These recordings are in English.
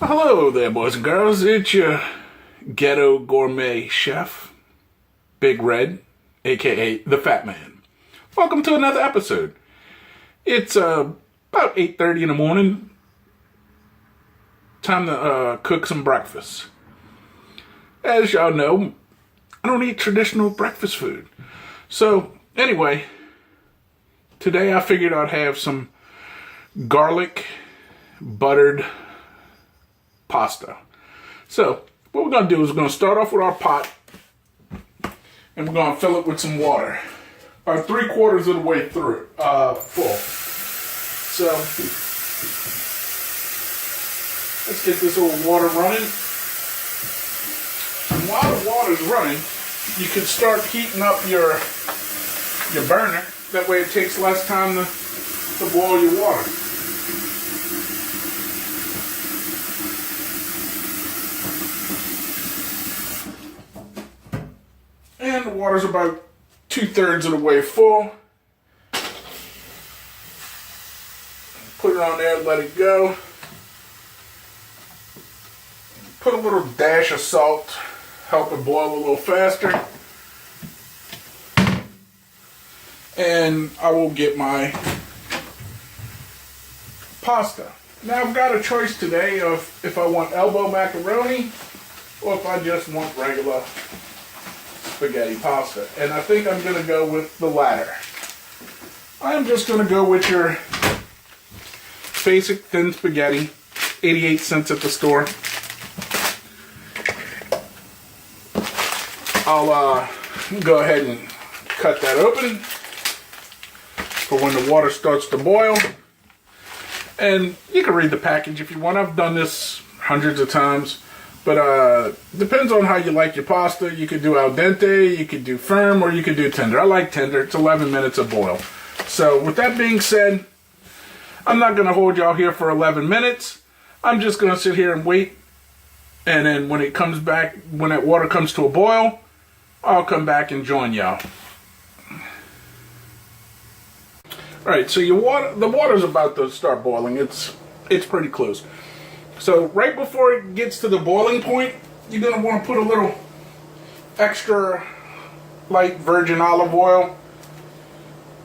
Hello there, boys and girls. It's your Ghetto Gourmet chef, Big Red, aka the Fat Man. Welcome to another episode. It's about 8:30 in the morning. Time to cook some breakfast. As y'all know, I don't eat traditional breakfast food. So, anyway, today I figured I'd have some garlic buttered pasta. So, what we're going to do is we're going to start off with our pot and we're going to fill it with some water. About 3/4 of the way through, full. So, let's get this old water running. And while the water's running, you can start heating up your burner. That way it takes less time to boil your water. And the water's about 2/3 of the way full. Put it on there, let it go. Put a little dash of salt, help it boil a little faster. And I will get my pasta. Now I've got a choice today of if I want elbow macaroni or if I just want regular spaghetti pasta, and I think I'm going to go with the latter. I'm just going to go with your basic thin spaghetti, 88 cents at the store. I'll go ahead and cut that open for when the water starts to boil, and you can read the package if you want. I've done this hundreds of times. But depends on how you like your pasta. You could do al dente, you could do firm, or you could do tender. I like tender. It's 11 minutes of boil. So with that being said, I'm not going to hold y'all here for 11 minutes. I'm just going to sit here and wait. And then when it comes back, when that water comes to a boil, I'll come back and join y'all. Alright, so the water's about to start boiling. It's pretty close. So right before it gets to the boiling point, you're going to want to put a little extra light virgin olive oil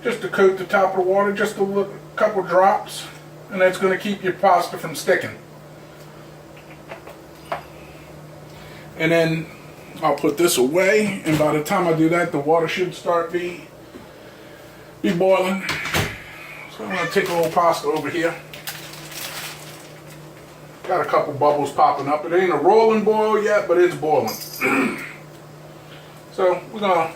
just to coat the top of the water, just a couple drops, and that's going to keep your pasta from sticking. And then I'll put this away, and by the time I do that, the water should start be boiling. So I'm going to take a little pasta over here. Got a couple bubbles popping up. It ain't a rolling boil yet, but it's boiling. So we're gonna,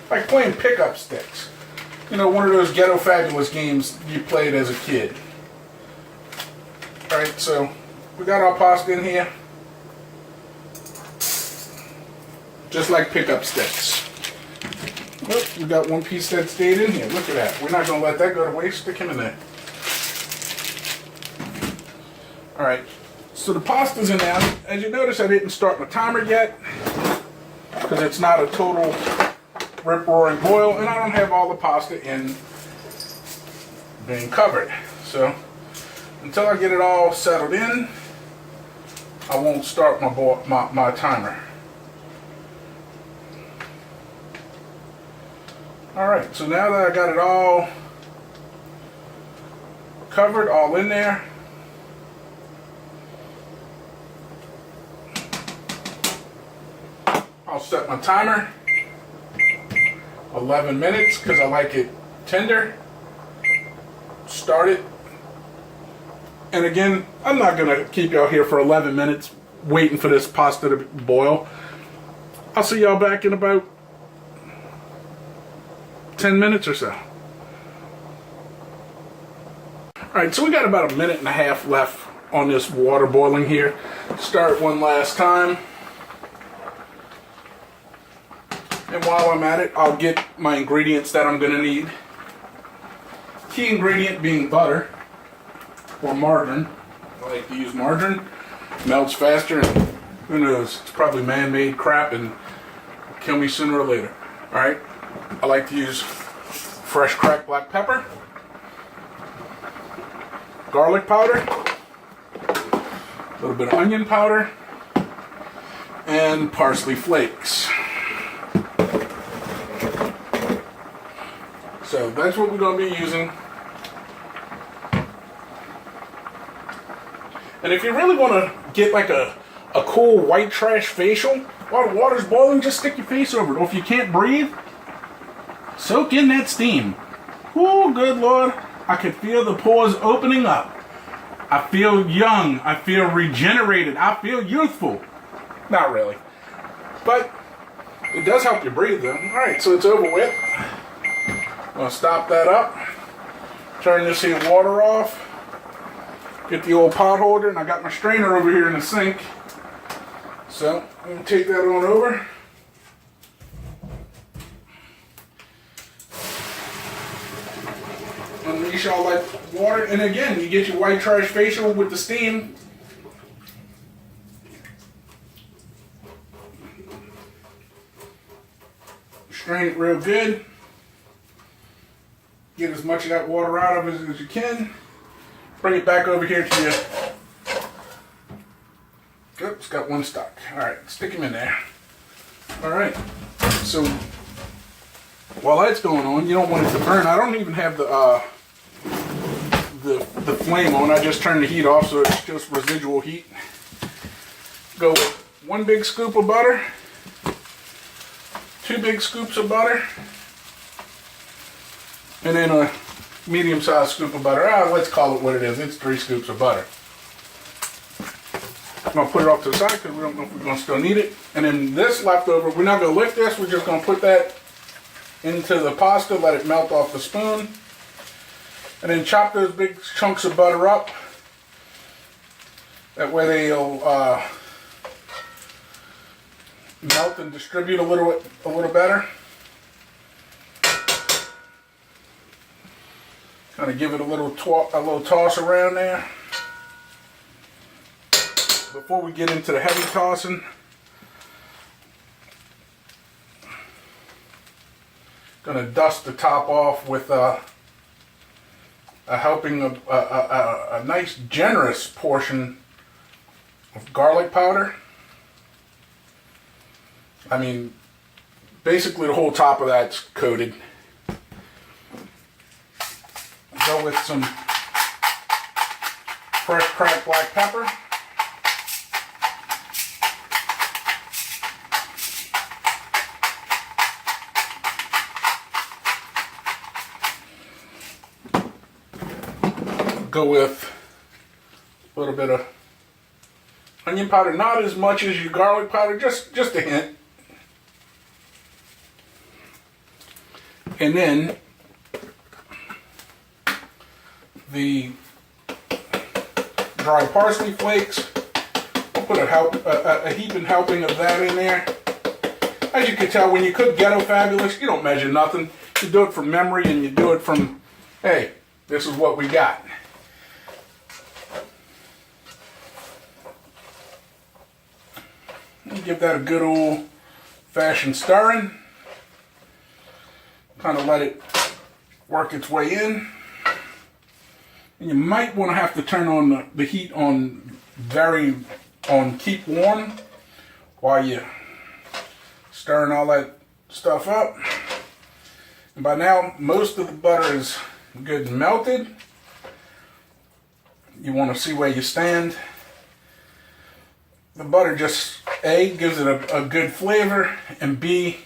like playing pickup sticks. You know, one of those Ghetto Fabulous games you played as a kid. Alright, so we got our pasta in here. Just like pickup sticks. Well, we got one piece that stayed in here. Look at that. We're not gonna let that go to waste. Stick him in there. Alright, so the pasta's in there. As you notice, I didn't start my timer yet because it's not a total rip-roaring boil, and I don't have all the pasta in being covered. So until I get it all settled in, I won't start my timer. Alright, so now that I got it all covered, all in there, I'll set my timer 11 minutes because I like it tender. Start it. And again, I'm not going to keep y'all here for 11 minutes waiting for this pasta to boil. I'll see y'all back in about 10 minutes or so. Alright, so we got about a minute and a half left on this water boiling here. Start one last time. And while I'm at it, I'll get my ingredients that I'm going to need. Key ingredient being butter or margarine. I like to use margarine. Melts faster, and who knows, it's probably man-made crap and will kill me sooner or later. Alright, I like to use fresh cracked black pepper, garlic powder, a little bit of onion powder, and parsley flakes. So that's what we're going to be using. And if you really want to get like a cool white trash facial, while the water's boiling, just stick your face over it. Or if you can't breathe, soak in that steam. Oh, good Lord. I can feel the pores opening up. I feel young. I feel regenerated. I feel youthful. Not really. But it does help you breathe though. Alright, so it's over with. I'm going to stop that up. Turn this here water off. Get the old pot holder, and I got my strainer over here in the sink. So I'm going to take that on over. Unleash all that water, and again, you get your white trash facial with the steam. Strain it real good. Get as much of that water out of it as you can. Bring it back over here to you. Oops, got one stuck. Alright, stick him in there. Alright, so while that's going on, you don't want it to burn. I don't even have the flame on. I just turned the heat off, so it's just residual heat. Go with 1 big scoop of butter, 2 big scoops of butter, and then a medium-sized scoop of butter. Let's call it what it is. It's 3 scoops of butter. I'm going to put it off to the side because we don't know if we're going to still need it. And then this leftover, we're not going to lift this. We're just going to put that into the pasta, let it melt off the spoon. And then chop those big chunks of butter up. That way they'll melt and distribute a little better. Kind of give it a little toss around there. Before we get into the heavy tossing, gonna dust the top off with a nice generous portion of garlic powder. I mean, basically the whole top of that's coated. Go with some fresh cracked black pepper. Go with a little bit of onion powder, not as much as your garlic powder, just a hint. And then the dry parsley flakes. I'll put a heaping helping of that in there. As you can tell, when you cook Ghetto Fabulous, you don't measure nothing. You do it from memory, and you do it from, hey, this is what we got. And give that a good old fashioned stirring. Kind of let it work its way in. And you might want to have to turn on the heat on keep warm while you stirring all that stuff up. And by now, most of the butter is good and melted. You want to see where you stand. The butter just, A, gives it a good flavor, and B,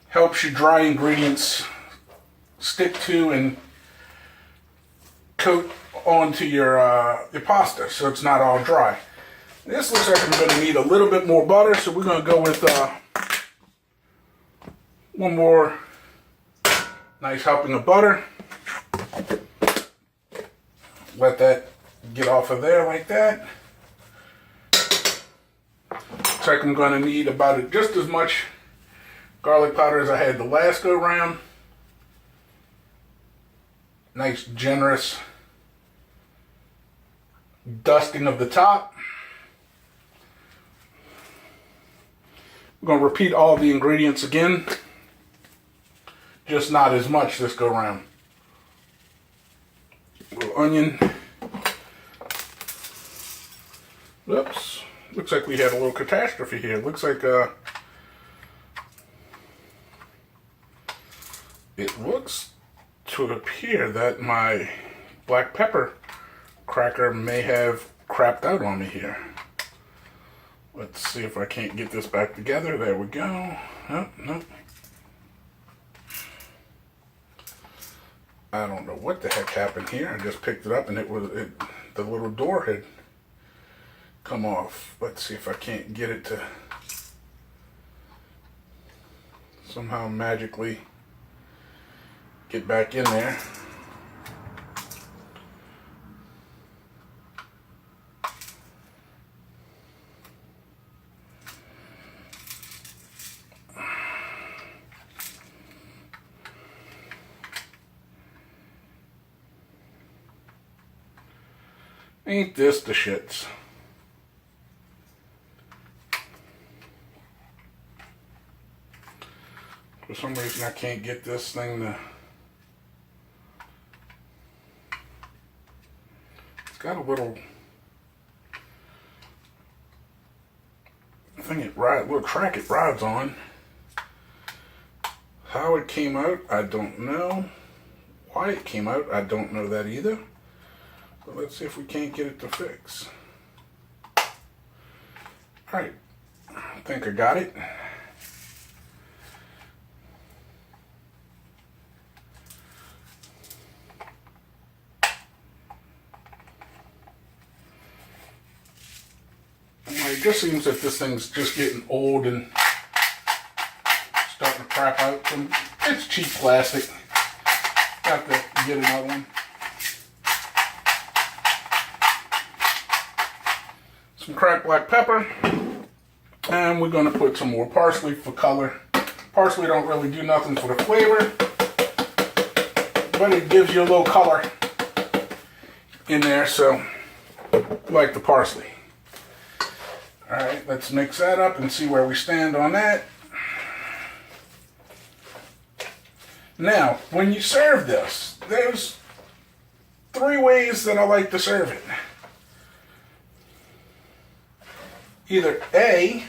helps your dry ingredients stick to and coat onto your pasta so it's not all dry. This looks like I'm going to need a little bit more butter, so we're going to go with one more nice helping of butter. Let that get off of there like that. Looks like I'm going to need about just as much garlic powder as I had the last go round. Nice generous dusting of the top. I'm going to repeat all the ingredients again, just not as much this go round. A little onion. Oops, looks like we had a little catastrophe here. Looks like it looks to appear that my black pepper cracker may have crapped out on me here. Let's see if I can't get this back together. There we go. Nope, nope. I don't know what the heck happened here. I just picked it up and the little door had come off. Let's see if I can't get it to somehow magically get back in there. Ain't this the shits? For some reason I can't get this thing to... It's got a little thing little track it rides on. How it came out, I don't know. Why it came out, I don't know that either. But let's see if we can't get it to fix. Alright, I think I got it. It just seems that this thing's just getting old and starting to crap out. It's cheap plastic. Got to get another one. Some cracked black pepper. And we're going to put some more parsley for color. Parsley don't really do nothing for the flavor, but it gives you a little color in there, so I like the parsley. Alright, let's mix that up and see where we stand on that. Now, when you serve this, there's 3 ways that I like to serve it. Either A,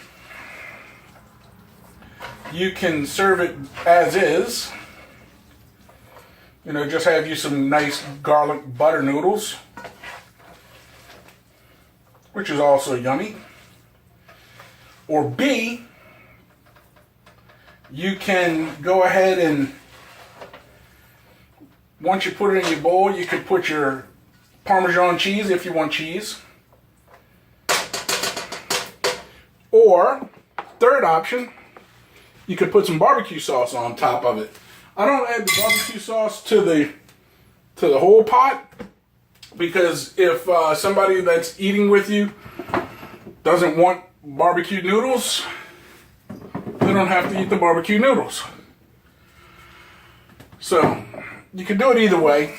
you can serve it as is. You know, just have you some nice garlic butter noodles, which is also yummy. Or B, you can go ahead and once you put it in your bowl, you could put your Parmesan cheese if you want cheese. Or, third option, you could put some barbecue sauce on top of it. I don't add the barbecue sauce to the whole pot because if somebody that's eating with you doesn't want barbecue noodles, they don't have to eat the barbecue noodles. So, you can do it either way,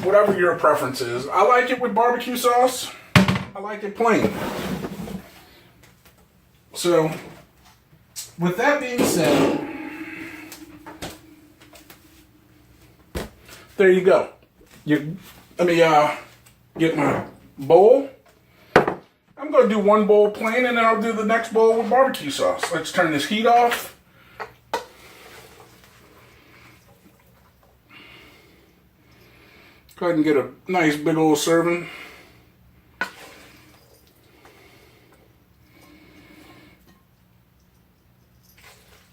whatever your preference is. I like it with barbecue sauce. I like it plain. So, with that being said, there you go. Let me get my bowl. I'm going to do one bowl plain and then I'll do the next bowl with barbecue sauce. Let's turn this heat off. Go ahead and get a nice big old serving.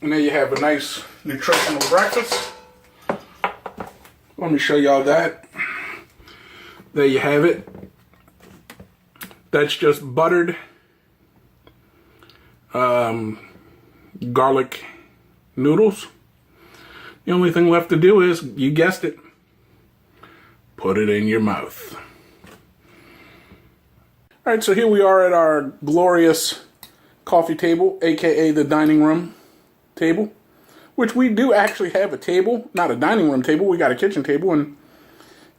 And there you have a nice nutritional breakfast. Let me show y'all that. There you have it. That's just buttered garlic noodles. The only thing left to do is, you guessed it, put it in your mouth. Alright, so here we are at our glorious coffee table, aka the dining room table, which we do actually have a table, not a dining room table, we got a kitchen table, and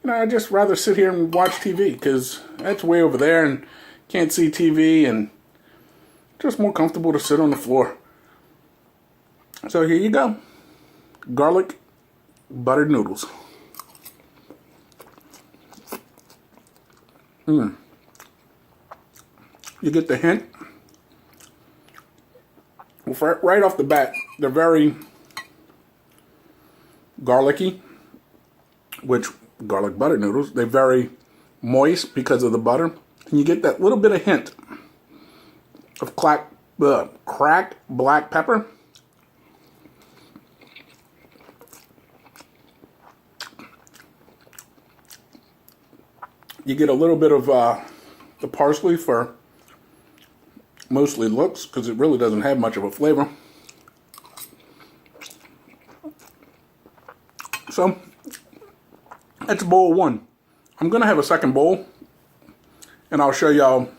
I'd just rather sit here and watch TV, because that's way over there and can't see TV, and just more comfortable to sit on the floor. So here you go. Garlic buttered noodles. You get the hint. Well, right off the bat, they're very garlicky, which garlic butter noodles, they're very moist because of the butter. And you get that little bit of hint of cracked black pepper. You get a little bit of the parsley for mostly looks, because it really doesn't have much of a flavor. So that's bowl one. I'm gonna have a second bowl, and I'll show y'all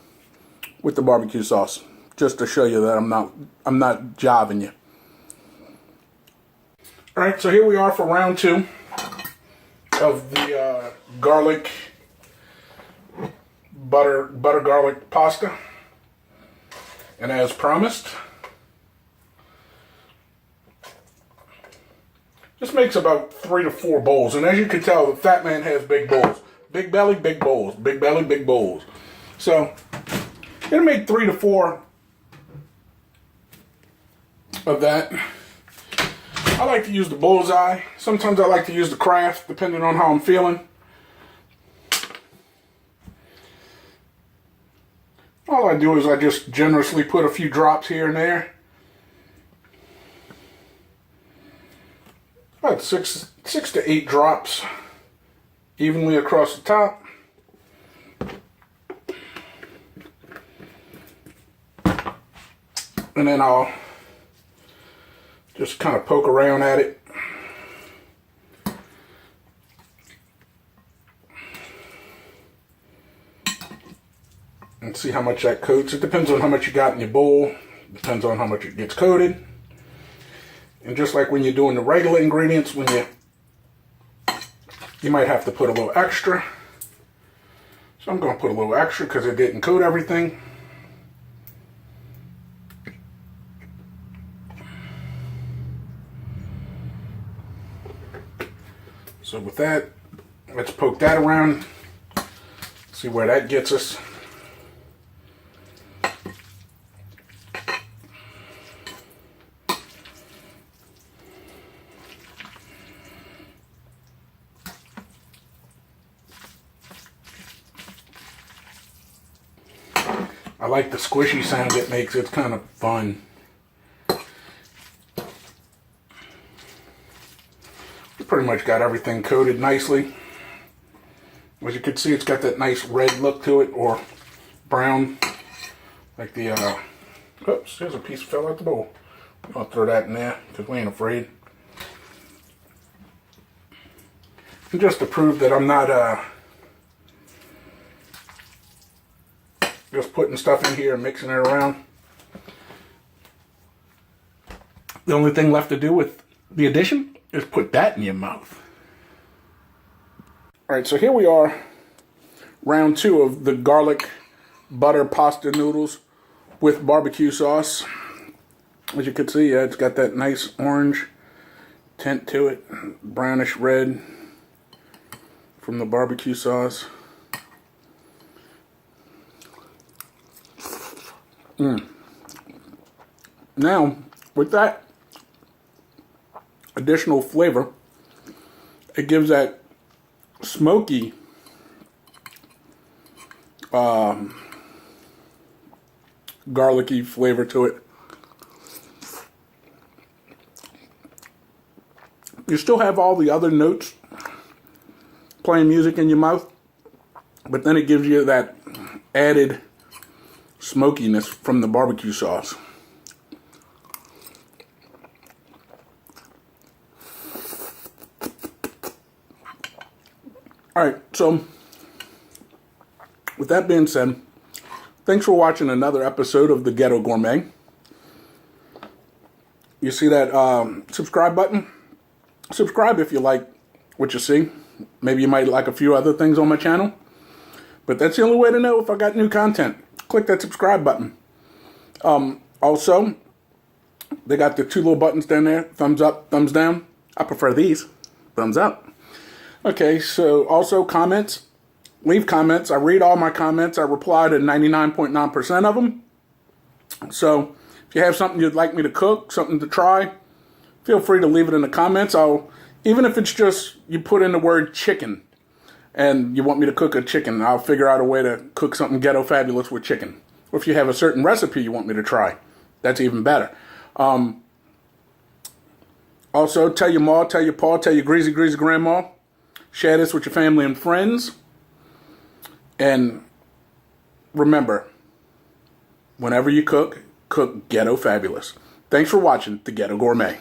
with the barbecue sauce, just to show you that I'm not jiving you. All right, so here we are for round two of the garlic butter garlic pasta, and as promised, this makes about 3 to 4 bowls. And as you can tell, the fat man has big bowls. Big belly, big bowls. Big belly, big bowls. So, gonna make 3 to 4 of that. I like to use the bullseye. Sometimes I like to use the Kraft, depending on how I'm feeling. All I do is I just generously put a few drops here and there. About 6 to 8 drops evenly across the top. And then I'll just kind of poke around at it. And see how much that coats. It depends on how much you got in your bowl. Depends on how much it gets coated. And just like when you're doing the regular ingredients, when you might have to put a little extra. So I'm going to put a little extra because it didn't coat everything. So with that, let's poke that around. See where that gets us. I like the squishy sound it makes. It's kind of fun. We pretty much got everything coated nicely. As you can see, it's got that nice red look to it, or brown, like the, oops, there's a piece fell out the bowl. I'll throw that in there, because we ain't afraid. And just to prove that I'm not, just putting stuff in here and mixing it around. The only thing left to do with the addition is put that in your mouth. Alright, so here we are, round two of the garlic butter pasta noodles with barbecue sauce. As you can see, it's got that nice orange tint to it, brownish red from the barbecue sauce. Now, with that additional flavor, it gives that smoky garlicky flavor to it. You still have all the other notes playing music in your mouth, but then it gives you that added smokiness from the barbecue sauce. Alright, so with that being said, thanks for watching another episode of the Ghetto Gourmet. You see that subscribe button? Subscribe if you like what you see. Maybe you might like a few other things on my channel. But that's the only way to know if I got new content. Click that subscribe button. Also, they got the two little buttons down there. Thumbs up, thumbs down. I prefer these. Thumbs up. Okay, so also comments. Leave comments. I read all my comments. I reply to 99.9% of them. So if you have something you'd like me to cook, something to try, feel free to leave it in the comments. Even if it's just you put in the word chicken and you want me to cook a chicken, I'll figure out a way to cook something ghetto fabulous with chicken. Or if you have a certain recipe you want me to try, that's even better. Also, tell your ma, tell your pa, tell your greasy grandma. Share this with your family and friends. And remember, whenever you cook, cook ghetto fabulous. Thanks for watching The Ghetto Gourmet.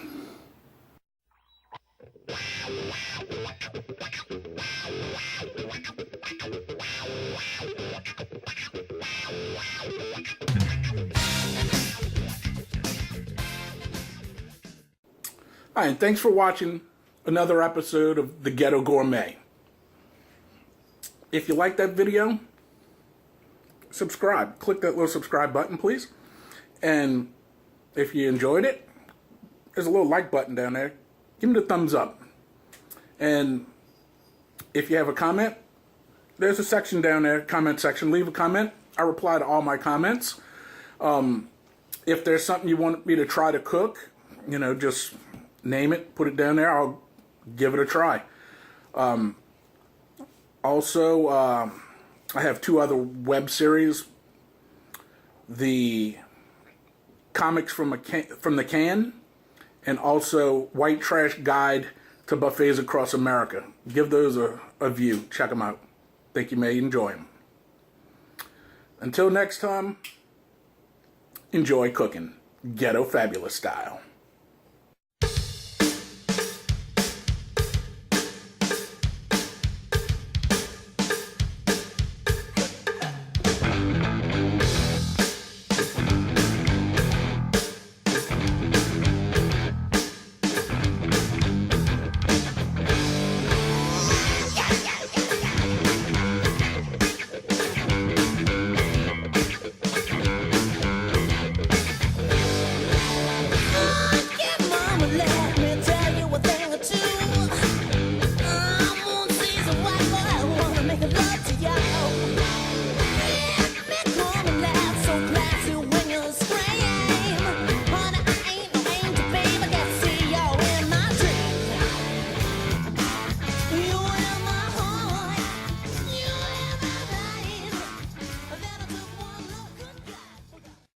Hi, and thanks for watching another episode of The Ghetto Gourmet. If you like that video, subscribe. Click that little subscribe button, please. And if you enjoyed it, there's a little like button down there. Give me the thumbs up. And if you have a comment, there's a section down there, comment section. Leave a comment. I reply to all my comments. If there's something you want me to try to cook, just name it, put it down there. I'll give it a try. Also, I have two other web series. The Comics from the Can, and also White Trash Guide to Buffets Across America. Give those a view. Check them out. Think you may enjoy them. Until next time, enjoy cooking ghetto fabulous style.